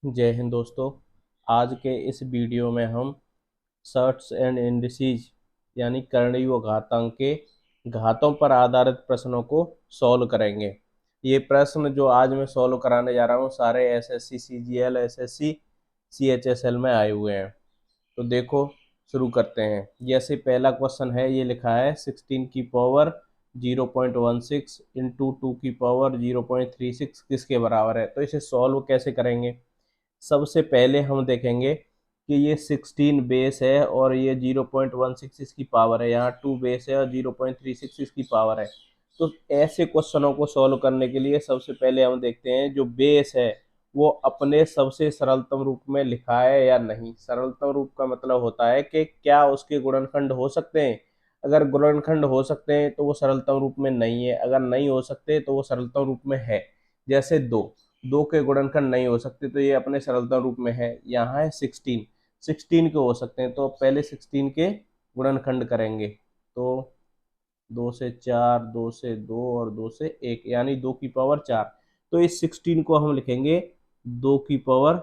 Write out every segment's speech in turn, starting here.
जय हिंद दोस्तों। आज के इस वीडियो में हम सर्ट्स एंड इंडिसेस यानी करणीय व घातांक के घातों पर आधारित प्रश्नों को सॉल्व करेंगे। ये प्रश्न जो आज मैं सॉल्व कराने जा रहा हूँ सारे एसएससी सीजीएल एसएससी सीएचएसएल में आए हुए हैं। तो देखो शुरू करते हैं। जैसे पहला क्वेश्चन है, ये लिखा है 16 की पावर 0.16 इंटू 2 की पावर 0.36 किसके बराबर है। तो इसे सॉल्व कैसे करेंगे। सबसे पहले हम देखेंगे कि ये 16 बेस है और ये 0.16 इसकी पावर है, यहाँ 2 बेस है और 0.36 इसकी पावर है। तो ऐसे क्वेश्चनों को सॉल्व करने के लिए सबसे पहले हम देखते हैं जो बेस है वो अपने सबसे सरलतम रूप में लिखा है या नहीं। सरलतम रूप का मतलब होता है कि क्या उसके गुणनखंड हो सकते हैं। अगर गुणनखंड हो सकते हैं तो वो सरलतम रूप में नहीं है, अगर नहीं हो सकते तो वो सरलतम रूप में है। जैसे दो के गुणनखंड नहीं हो सकते तो ये अपने सरलतम रूप में है। यहाँ है 16 के हो सकते हैं, तो पहले 16 के गुणनखंड करेंगे। तो 2 से 4, 2 से 2 और 2 से 1 यानी 2 की पावर 4। तो इस 16 को हम लिखेंगे 2 की पावर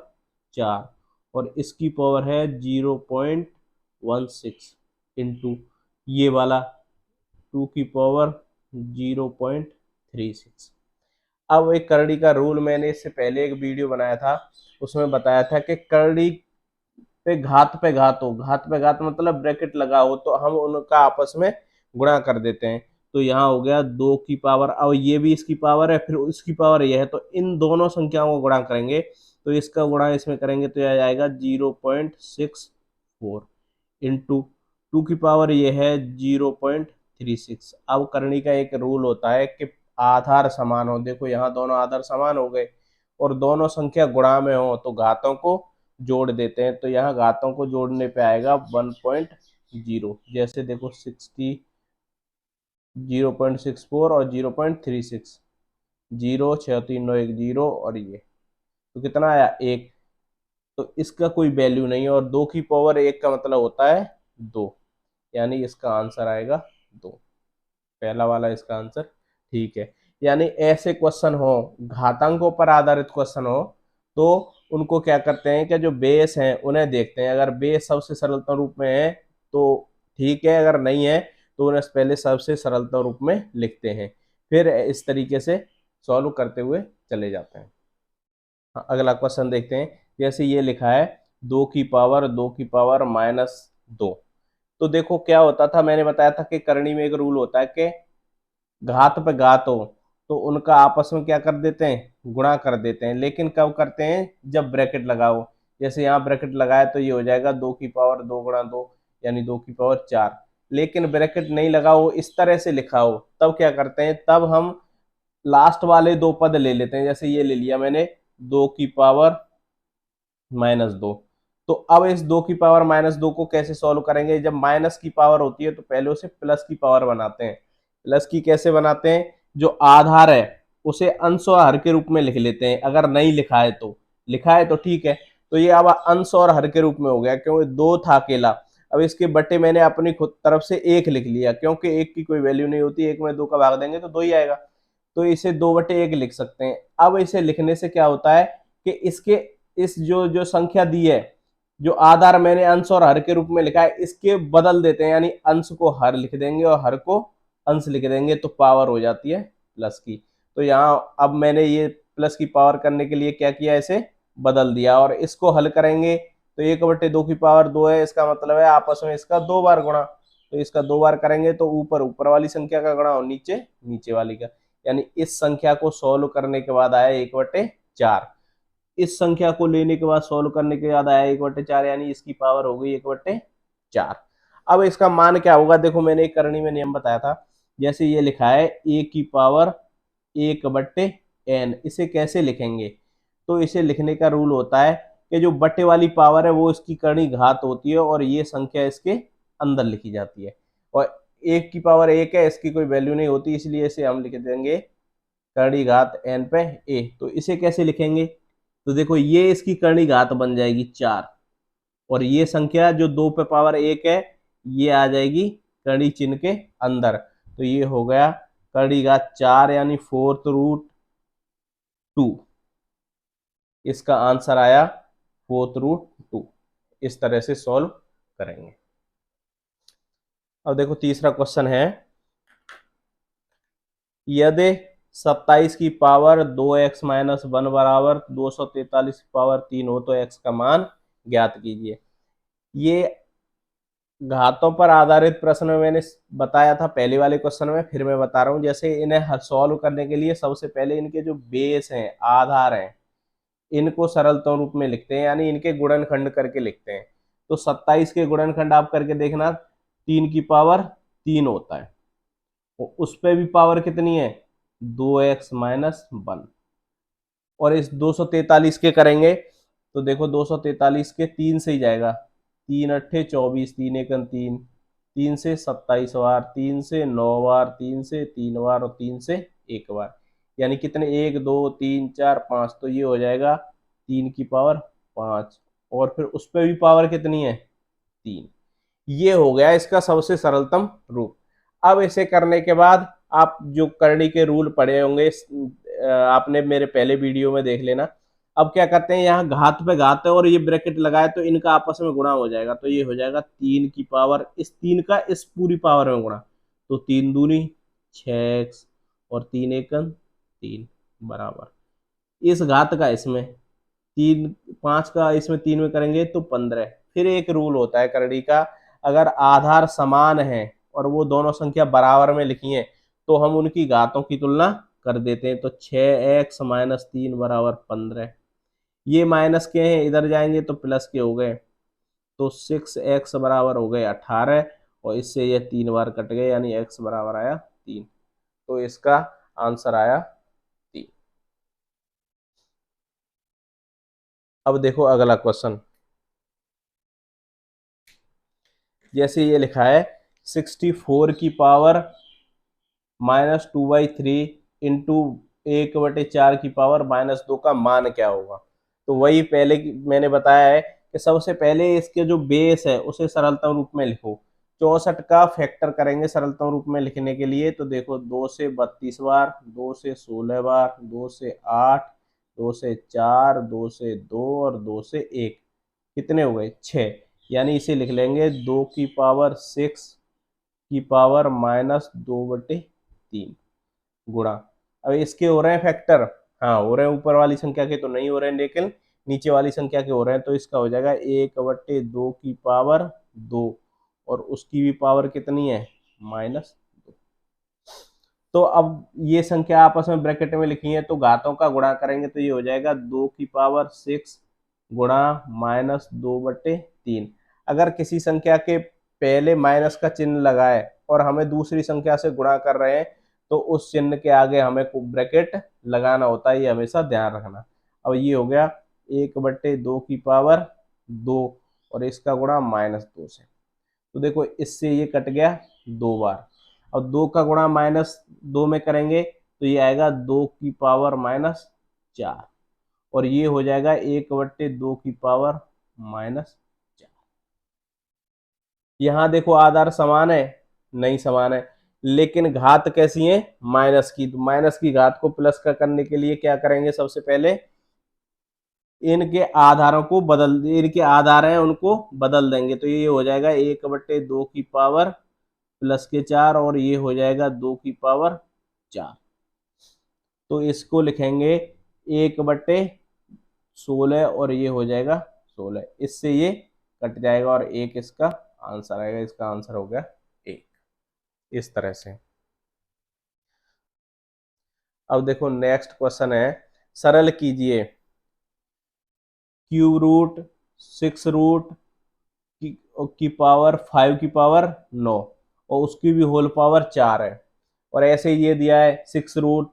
4 और इसकी पावर है 0.16 इंटू ये वाला 2 की पावर 0.36। अब एक करड़ी का रूल मैंने इससे पहले एक वीडियो बनाया था, उसमें बताया था कि करड़ी पे घात हो, घात पे घात मतलब ब्रैकेट लगा हो तो हम उनका आपस में गुणा कर देते हैं। तो यहाँ हो गया 2 की पावर, अब ये भी इसकी पावर है फिर इसकी पावर ये है, तो इन दोनों संख्याओं को गुणा करेंगे। तो इसका गुणा इसमें करेंगे तो यह आएगा 0.64 इंटू 2 की पावर ये है 0.36। अब करनी का एक रूल होता है कि आधार समान हो। देखो यहाँ दोनों आधार समान हो गए और दोनों संख्या गुणा में हो तो घातों को जोड़ देते हैं। तो यहाँ घातों को जोड़ने पे आएगा 1.0। जैसे देखो 60 0.64 और 0.36, 0 6 3 9 1 0 और ये तो कितना आया 1। तो इसका कोई वैल्यू नहीं है और 2 की पावर 1 का मतलब होता है 2, यानी इसका आंसर आएगा 2। पहला वाला इसका आंसर ठीक है। यानी ऐसे क्वेश्चन हो, घातांकों पर आधारित क्वेश्चन हो, तो उनको क्या करते हैं कि जो बेस हैं उन्हें देखते हैं। अगर बेस सबसे सरलतम रूप में है तो ठीक है, अगर नहीं है तो उन्हें पहले सबसे सरलतम रूप में लिखते हैं, फिर इस तरीके से सॉल्व करते हुए चले जाते हैं। हाँ, अगला क्वेश्चन देखते हैं। जैसे ये लिखा है 2 की पावर -2। तो देखो क्या होता था, मैंने बताया था कि करनी में एक रूल होता है कि घात पे घात हो तो उनका आपस में क्या कर देते हैं, गुणा कर देते हैं। लेकिन कब करते हैं, जब ब्रैकेट लगाओ। जैसे यहाँ ब्रैकेट लगाए तो ये हो जाएगा 2 की पावर 2 गुणा 2 यानी 2 की पावर 4। लेकिन ब्रैकेट नहीं लगाओ, इस तरह से लिखा हो, तब क्या करते हैं, तब हम लास्ट वाले दो पद ले लेते हैं। जैसे ये ले लिया मैंने 2 की पावर -2। तो अब इस 2 की पावर -2 को कैसे सॉल्व करेंगे। जब माइनस की पावर होती है तो पहले उसे प्लस की पावर बनाते हैं। प्लस की कैसे बनाते हैं, जो आधार है उसे अंश और हर के रूप में लिख लेते हैं। अगर नहीं लिखा है तो, लिखा है तो ठीक है। तो ये अब अंश और हर के रूप में हो गया क्योंकि 2 था अकेला। अब इसके बट्टे मैंने अपनी खुद तरफ से 1 लिख लिया क्योंकि 1 की कोई वैल्यू नहीं होती, 1 में 2 का भाग देंगे तो 2 ही आएगा। तो इसे 2/1 लिख सकते हैं। अब इसे लिखने से क्या होता है कि इसके इस जो जो संख्या दी है, जो आधार मैंने अंश और हर के रूप में लिखा है, इसके बदल देते हैं। यानी अंश को हर लिख देंगे और हर को अंश लिख देंगे तो पावर हो जाती है प्लस की। तो यहाँ अब मैंने ये प्लस की पावर करने के लिए क्या किया, इसे बदल दिया और इसको हल करेंगे तो 1/2 की पावर 2 है, इसका मतलब है आपस में इसका 2 बार गुणा। तो इसका 2 बार करेंगे तो ऊपर ऊपर वाली संख्या का गुणा और नीचे नीचे वाली का। यानी इस संख्या को सॉल्व करने के बाद आया 1/4। इस संख्या को लेने के बाद सॉल्व करने के बाद आया 1/4, यानी इसकी पावर हो गई 1/4। अब इसका मान क्या होगा, देखो मैंने एक करनी में नियम बताया था। जैसे ये लिखा है A की पावर 1/n, इसे कैसे लिखेंगे। तो इसे लिखने का रूल होता है कि जो बट्टे वाली पावर है वो इसकी करनी घात होती है और ये संख्या इसके अंदर लिखी जाती है। और 1 की पावर 1 है, इसकी कोई वैल्यू नहीं होती, इसलिए इसे हम लिख देंगे करनी घात n पे a। तो इसे कैसे लिखेंगे, तो देखो ये इसकी करनी घात बन जाएगी 4 और ये संख्या जो 2 पे पावर 1 है ये आ जाएगी करनी चिन्ह के अंदर। तो ये हो गया करनी घात 4 यानी 4√2। इसका आंसर आया 4/2। इस तरह से सॉल्व करेंगे। अब देखो तीसरा क्वेश्चन है, यदि 27 की पावर 2x-1 बराबर 243 की पावर 3 हो तो x का मान ज्ञात कीजिए। ये घातों पर आधारित प्रश्न में मैंने बताया था पहले वाले क्वेश्चन में, फिर मैं बता रहा हूँ। जैसे इन्हें सॉल्व करने के लिए सबसे पहले इनके जो बेस हैं, आधार हैं, इनको सरलतम रूप में लिखते हैं, यानी इनके गुणनखंड करके लिखते हैं। तो 27 के गुणनखंड आप करके देखना, 3 की पावर 3 होता है, उस पे भी पावर कितनी है, 2x-1। और इस 243 के करेंगे तो देखो 243 के 3 से ही जाएगा, 3 × 8 = 24, 3 × 1 = 3, 3 से 27 बार, 3 से 9 बार, 3 से 3 बार और 3 से 1 बार, यानी कितने, 1 2 3 4 5, तो ये हो जाएगा 3 की पावर 5। और फिर उस पर भी पावर कितनी है, 3। ये हो गया इसका सबसे सरलतम रूप। अब इसे करने के बाद आप जो करनी के रूल पढ़े होंगे, आपने मेरे पहले वीडियो में देख लेना। अब क्या करते हैं, यहाँ घात पे घात है और ये ब्रैकेट लगाए तो इनका आपस में गुणा हो जाएगा। तो ये हो जाएगा 3 की पावर, इस 3 का इस पूरी पावर में गुणा, तो 3 दूनी 6x और 3 एकम 3 बराबर, इस घात का इसमें 3 5 का इसमें 3 में करेंगे तो 15। फिर एक रूल होता है करड़ी का, अगर आधार समान है और वो दोनों संख्या बराबर में लिखी है तो हम उनकी घातों की तुलना कर देते हैं। तो 6x-3 बराबर 15, ये माइनस के हैं, इधर जाएंगे तो प्लस के हो गए, तो 6x बराबर हो गए 18, और इससे ये 3 बार कट गए, यानी x बराबर आया 3। तो इसका आंसर आया 3। अब देखो अगला क्वेश्चन, जैसे ये लिखा है 64 की पावर -2/3 इंटू 1/4 की पावर -2 का मान क्या होगा। तो वही पहले मैंने बताया है कि सबसे पहले इसके जो बेस है उसे सरलतम रूप में लिखो। 64 का फैक्टर करेंगे सरलतम रूप में लिखने के लिए, तो देखो 2 से 32 बार, 2 से 16 बार, 2 से 8, 2 से 4, 2 से 2 और 2 से 1, कितने हो गए, 6। यानी इसे लिख लेंगे 2 की पावर 6 की पावर -2/3 गुणा, अब इसके हो रहे हैं फैक्टर, हाँ हो रहे हैं, ऊपर वाली संख्या के तो नहीं हो रहे हैं लेकिन नीचे वाली संख्या के हो रहे हैं। तो इसका हो जाएगा 1/2 की पावर 2, और उसकी भी पावर कितनी है, -2। तो अब ये संख्या आपस में ब्रैकेट में लिखी है तो घातों का गुणा करेंगे तो ये हो जाएगा 2 की पावर 6 गुणा -2/3। अगर किसी संख्या के पहले माइनस का चिन्ह लगाए और हमें दूसरी संख्या से गुणा कर रहे हैं तो उस चिन्ह के आगे हमें ब्रैकेट लगाना होता है, ये हमेशा ध्यान रखना। अब ये हो गया 1/2 की पावर 2 और इसका गुणा -2 से, तो देखो इससे ये कट गया 2 बार। अब 2 का गुणा -2 में करेंगे तो ये आएगा 2 की पावर -4, और ये हो जाएगा 1/2 की पावर -4। यहाँ देखो आधार समान है, नहीं समान है, लेकिन घात कैसी है, माइनस की। तो माइनस की घात को प्लस का करने के लिए क्या करेंगे, सबसे पहले इनके आधारों को बदल, इनके आधार हैं उनको बदल देंगे। तो ये हो जाएगा 1/2 की पावर +4, और ये हो जाएगा 2 की पावर 4। तो इसको लिखेंगे 1/16 और ये हो जाएगा 16, इससे ये कट जाएगा और 1 इसका आंसर आएगा। इसका आंसर हो गया 1, इस तरह से। अब देखो नेक्स्ट क्वेश्चन है, सरल कीजिए क्यूब रूट 6 रूट की पावर 5 की पावर 9 और उसकी भी होल पावर 4 है, और ऐसे ये दिया है 6 रूट,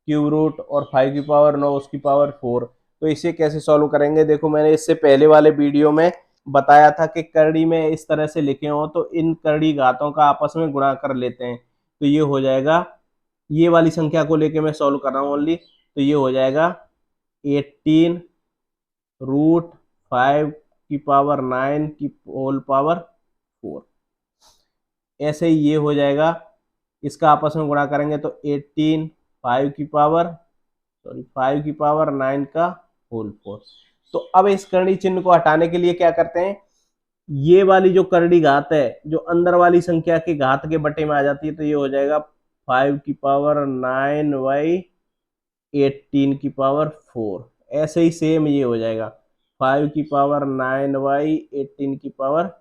क्यूब रूट और 5 की पावर 9 उसकी पावर 4। तो इसे कैसे सॉल्व करेंगे, देखो मैंने इससे पहले वाले वीडियो में बताया था कि करड़ी में इस तरह से लिखे हो तो इन करड़ी घातों का आपस में गुणा कर लेते हैं। तो ये हो जाएगा, ये वाली संख्या को लेके मैं सॉल्व कर रहा हूँ ओनली, तो ये हो जाएगा 18 रूट 5 की पावर 9 की होल पावर 4। ऐसे ही ये हो जाएगा, इसका आपस में गुणा करेंगे तो 18 5 की पावर 9 का होल 4। तो अब इस करड़ी चिन्ह को हटाने के लिए क्या करते हैं, ये वाली जो करड़ी घात है जो अंदर वाली संख्या के घात के बटे में आ जाती है, तो ये हो जाएगा 5 की पावर 9/18 ऐसे ही सेम ये हो जाएगा 5 की पावर 9/18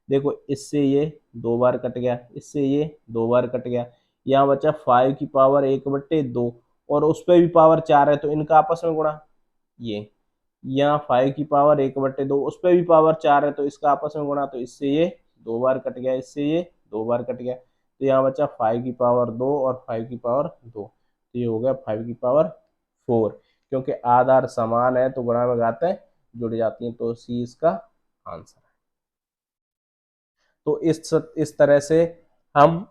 देखो इससे ये 2 बार कट गया, इससे ये 2 बार कट गया, यहाँ बचा 5 की पावर 1/2 और उस पर भी पावर 4 है तो इनका आपस में गुणा, ये यहाँ 5 की पावर 1/2 उस पर भी पावर 4 है तो इसका आपस में गुणा, तो इससे ये 2 बार कट गया, इससे ये 2 बार कट गया, तो यहाँ बचा 5 की पावर 2 और 5 की पावर 2, तो ये हो गया 5 की पावर 4। क्योंकि आधार समान है तो गुणा में घातें जुड़ जाती हैं, तो सी इसका आंसर है। तो इस तरह से हम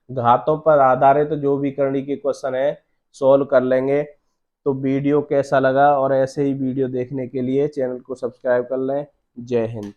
घातों पर आधारित जो भी करनी के क्वेश्चन है सॉल्व कर लेंगे। तो वीडियो कैसा लगा और ऐसे ही वीडियो देखने के लिए चैनल को सब्सक्राइब कर लें। जय हिंद।